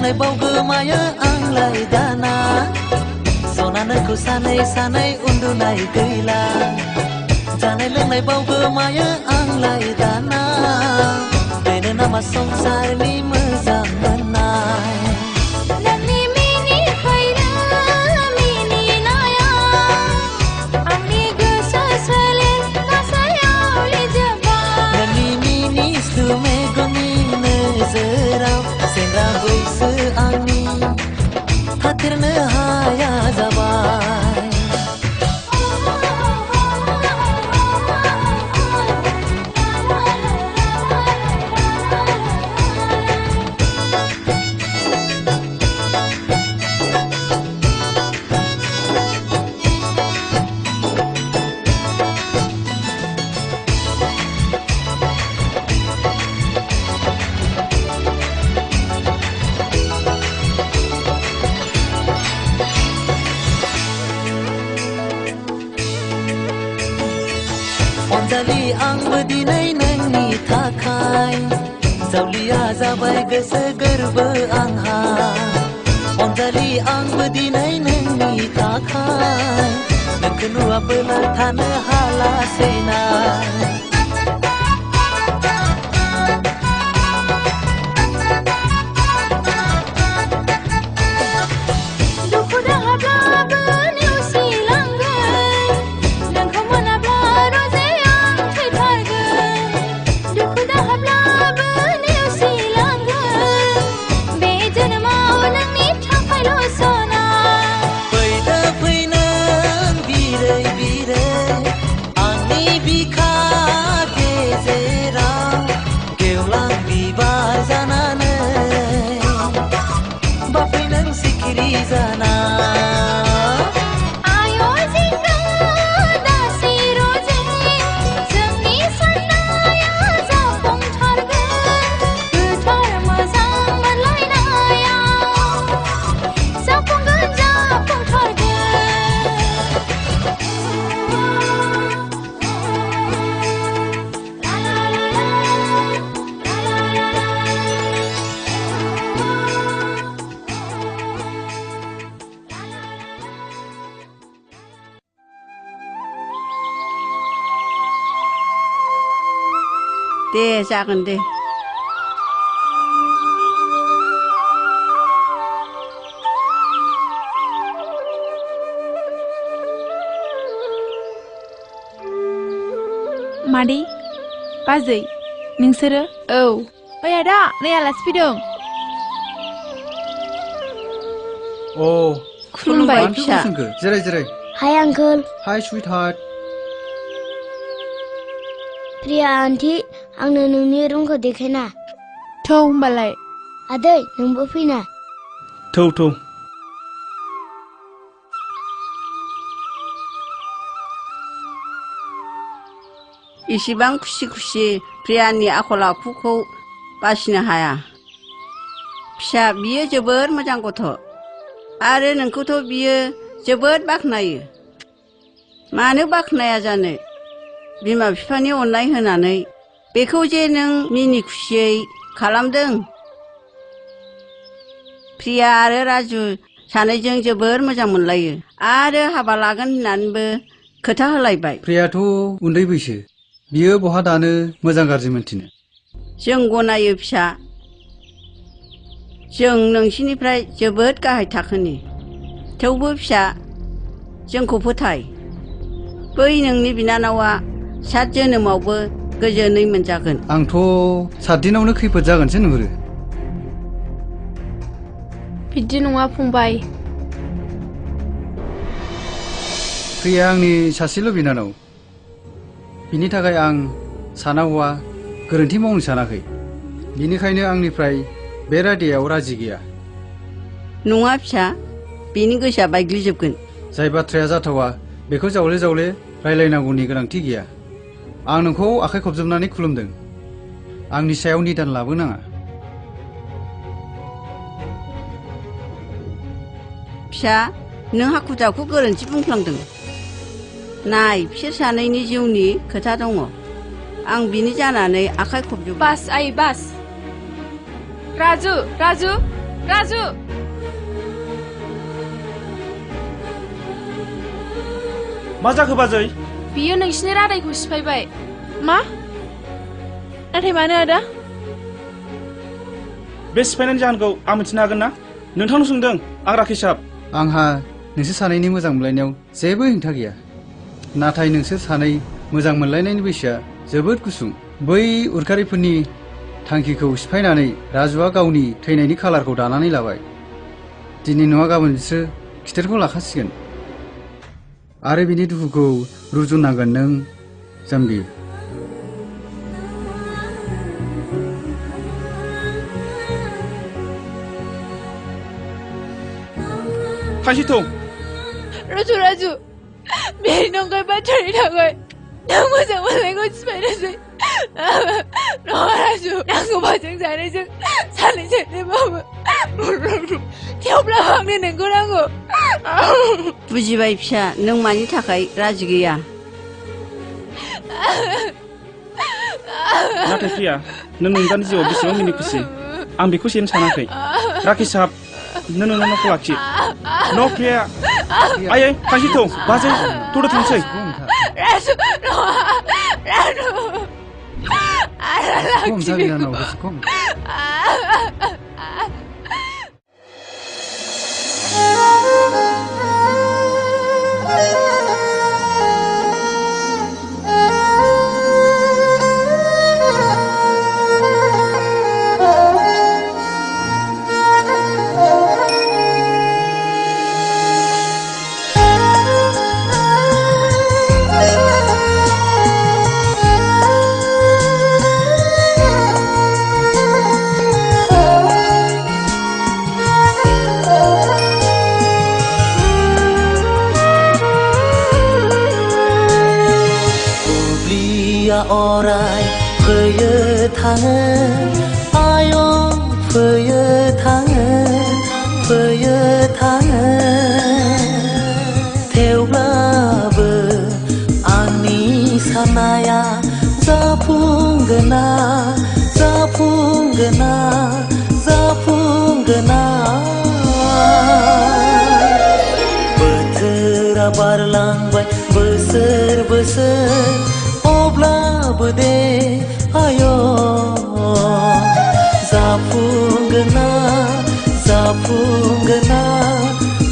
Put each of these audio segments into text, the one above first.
लोंनाय बाव गोमायो आंलाय दाना सनानोखौ सानै सानै उन्दुनाय गैला जानाय लोंनाय बाव गोमायो आंलाय दाना बेनो नामा संसारनि मोजां मोननाय सेंग्रा बैसो आंनि थाथेरनो हाया जाबाय अनजालि आंबो दिनै नोंनि थाखाय जावलिया जाबाय गोसो गोरबो आंहा अनजालि आंबो दिनै नोंनि थाखाय नोंखौ नुवाबोला थानो हालासैना दे जागोन दे मादै बाजै नोंसोरो औ ओइ आदा नै आलासि फैदों अ खुलुमबाय फिसा जिराय जिराय हाय आंकोल हाय स्वीट हार्ट प्रिया आन्टी आंनो नोंनि रुमखौ देखायना थौ होमबालाय आदै नोंबो फैना थौ थौ इसिबां खुसि खुसि प्रियानि आखल आखुखौ बासिनो हाया फिसा बियो जोबोद मोजां गथ' आरो नोंखौथ' बियो जोबोद बाख्नायो मानो बाख्नाया जानो बिमा बिफानि अननाय होनानै बेखौ जे नों मिनि खुसियै खालामदों प्रिया आरो राजु सानैजों जोबोर मोजां मोनलायो आरो हाबा लागोन होननानैबो खोथा होलायबाय प्रियाथ' उन्दै बैसो बियो बहा दानो मोजां गाज्रि मोनथिनो जों गनायो फिसा जों नोंसिनिफ्राय जोबोद गाहाय थाखोनि थेवबो फिसा जोंखौ फोथाय बै नोंनि बिनानावा 7 जोनोमावबो गोजोनै मोनजागोन आंथ' 7 दिनावनो खैफोद जागोनसो नुहुरो बिदि नङा फंबाय प्रिया आंनि सासेल' बिनानाव बिनि थाखाय आं साना हौवा गोरोन्थि मावनो सानाखै बिनिखायनो आंनिफ्राय बे रादायाव राजि गैया नङा फिसा बेनि गोसोआ बायग्लिजोबगोन जाय बाथ्राया जाथावा बेखौ जावले जावले रायलायनांगौनि गोनांथि गैया आं नोंखौ आखाइ खबजोबनानै खुलुमदों आंनि सायाव निदान लाबोनाङा फिसा नों हाखु दाखु गोरोन्थि बुंफ्लांदों नाय बिसोर सानैनि जिउनि खोथा दङ आं बिनि जानानै आखाइ खबजोब बास आइ बास राजु राजु राजु मा जाखो बाजै? बियो नोंसिनि रादायखौ सिफायबाय। मा? नाथाय मानो आदा? बे सिफायनायनि जाहोनखौ आं मिथिनो हागोन ना? नोंथांनाव सोंदों आं राकेश साहब। आंहा नोंसोर सानैनि मोजां मोनलायनायाव जेबो हेंथा गैया, नाथाय नोंसोर सानै मोजां मोनलायनायनि बैसोआ जोबोद गुसुं। बै उरखारिफोरनि थांखिखौ सिफायनानै राजुआ गावनि थैनायनि खालारखौ दानानै लाबाय। दिनै नङा गाबोन बिसोर खिथेरखौ लाखासिगोन आरो बिनि दुखुखौ रुजुननांगोन नों जाम्बि। खायसेथ' राजु बे नंखाय बाथ्रानि थाखाय नों मोजां मोननायखौ सिफायनोसै। नङा राजु, नांगौबा जों सानैजों सानैजोंबाबो थेवब्लाबो आंनो नोंखौ नांगौ। बुजिबाय फिसा, नों मानि थाखाय राजि गैया। नाथाय प्रिया, नों नोंदानि जिउआव बेसेबां मिनि खुसि आं बेखौ सेनो सानाखै। राकेश साहब, नों नोंना न'खौ लाखि। न' प्रिया आयै खायसेथ' बाजै थ'दो थांसै। राजु नङा, राजु खम जाबिनानाव गोसो खम। अराय फैयो थाङो आयं फैयो थाङो फैयो थाङो थेवब्लाबो आंनि साननाया जाफुंगोना जाफुंगोना जाफुंगोना बोथोरा बारलांबाय बोसोर बोसोर अब्लाबो दे आय जाफुंगोना जाफुंगोना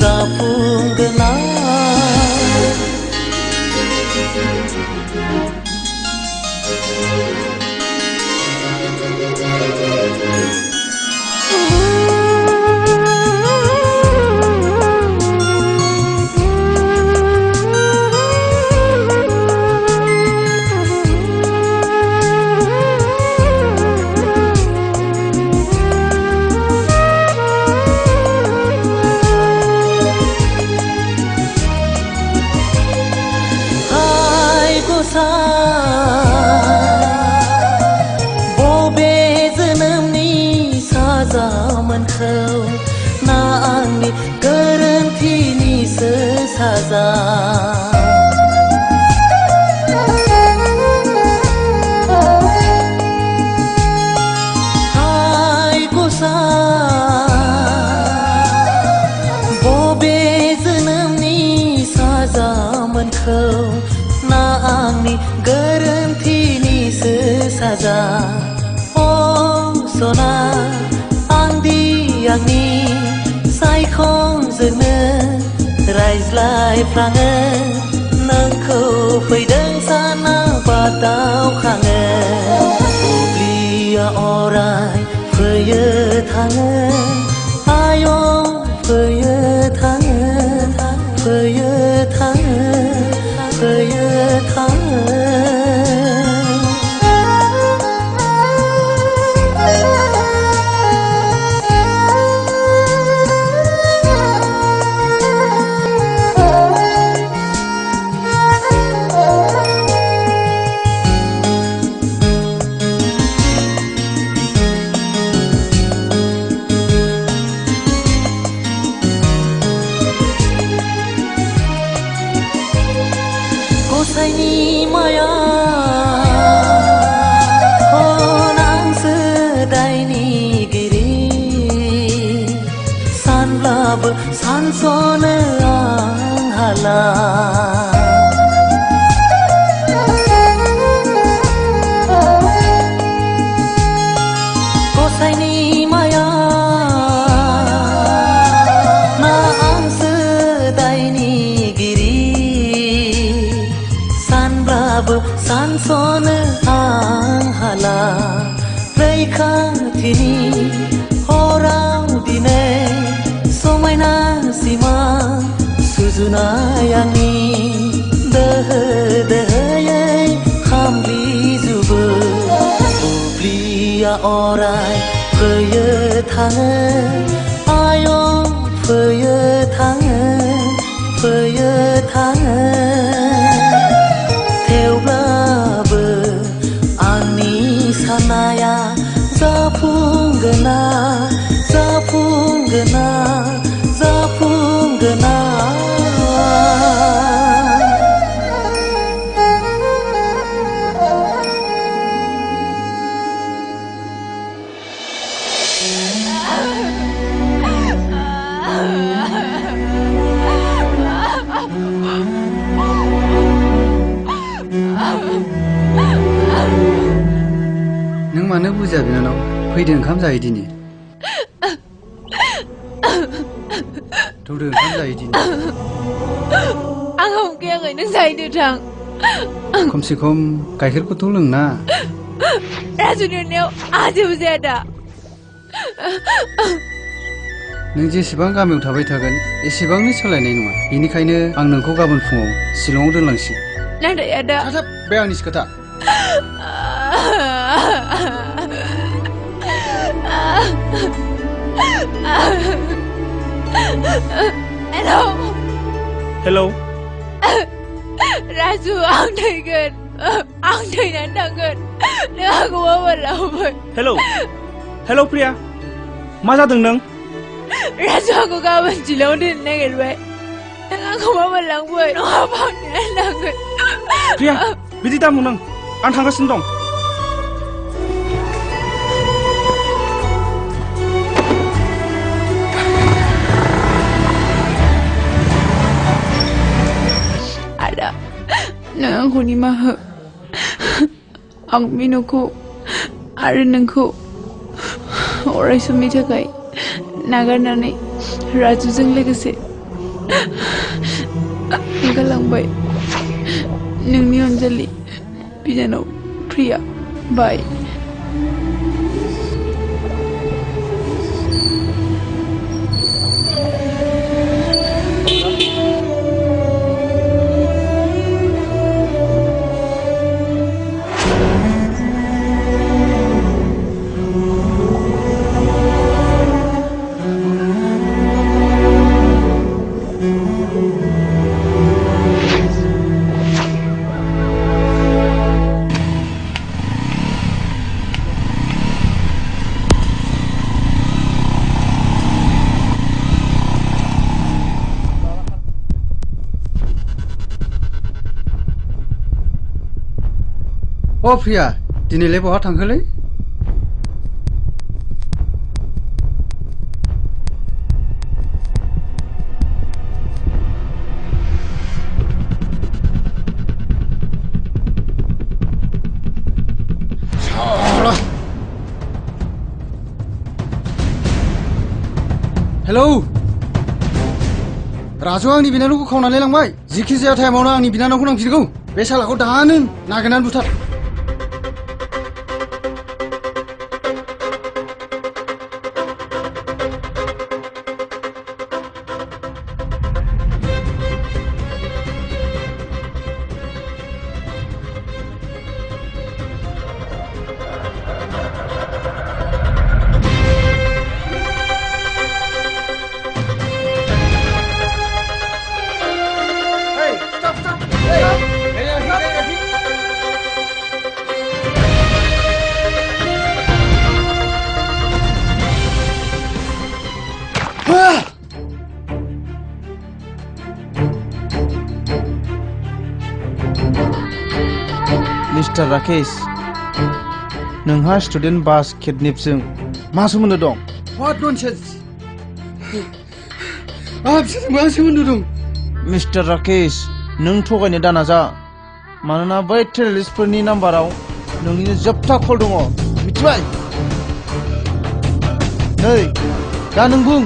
जाफुंगोना बबे जोनोमनि साजामोनखौ ना आंनि गोरोन्थिनिसो साजा हाय गसाइ बबे जोनोमनि साजामोनखौ ना आंनि गोरोन्थिनिसो साजा अ सना आंदि आंनि सायखंजोंनो रायज्लायफ्लाङो नोंखौ फैदों साना बादावखाङो बुब्लिया अराय फैयो थाङो आयं फैयो थाङो फैयो थाङो फैयो थाङो गसाइनि माया ना आंसो दायनिगिरि सानब्लाबो सानस'नो आं हाला रैखाथिनि हराव दिनै समायना सिमा सुजुनाय आंनि दोहो दोहोयै खामग्लिजुबो बुब्लिया अराय फैयो थाङो आयं फैयो थाङो फैयो थाङो थेवब्लाबो आंनि साननाया जाफुंगोना जाफुंगोना जाफुंगोना नों मानो बुजिया बिनानाव फैदो ओंखाम जायो दिनै थौदो ओंखाम जायो दिनै आं हमखायाखै नों जाहैदो थां खमसे खम गाइखेरखौथ' लोंना राजुनि अननायाव आंहा जेबो जाया दा नों जेसेबां गामियाव थाबाय थागोन एसेबांनो सोलायनाय नङा बेनिखायनो आं नोंखौ गाबोन फुङाव शिलंआव दोनलांसै नाथाय आदा थाथाब बे आंनिसो खोथा हेलौ हेलौ राजु आं थैगोन आं थैनानै थांगोन नों आंखौ माबा लांबाय हेलौ हेलौ प्रिया मा जादों नों राजु आंखौ गाबोन जिलाव दोननो नागिरबाय नों आंखौ माबा लांबाय नङाबा आं थैनानै थांगोन प्रिया बिदि दामुं नों आं थांगासिनो दं आदा नों आंखौ निमाहा हो आं बे न'खौ आरो नोंखौ अराय समनि थाखाय नागारनानै राजुजों लोगोसे ओंखारलांबाय नोंनि अनजालि बिनानाव प्रिया बाय अ प्रिया दिनैलाय बहा थांखोलै हेलौ राजुआ आंनि बिनानावखौ खावनानै लांबाय जिखि जाया टाइमावनो आंनि बिनानावखौ नांफिनगौ बे सालाखौ दानो नागिरनानै बुथार मिस्टार राकेश नोंहा स्टुडेन्ट बास किडनेपजों मा सोमोन्दो दं? What nonsense! आंहा बिसोरजों मा सोमोन्दो दं? मिस्टार राकेश नों थगायनो दानाजा मानोना बै टेररिस्टफोरनि नाम्बाराव नोंनिनो जोबथा कल दङ मिथिबाय नै दा नों बुं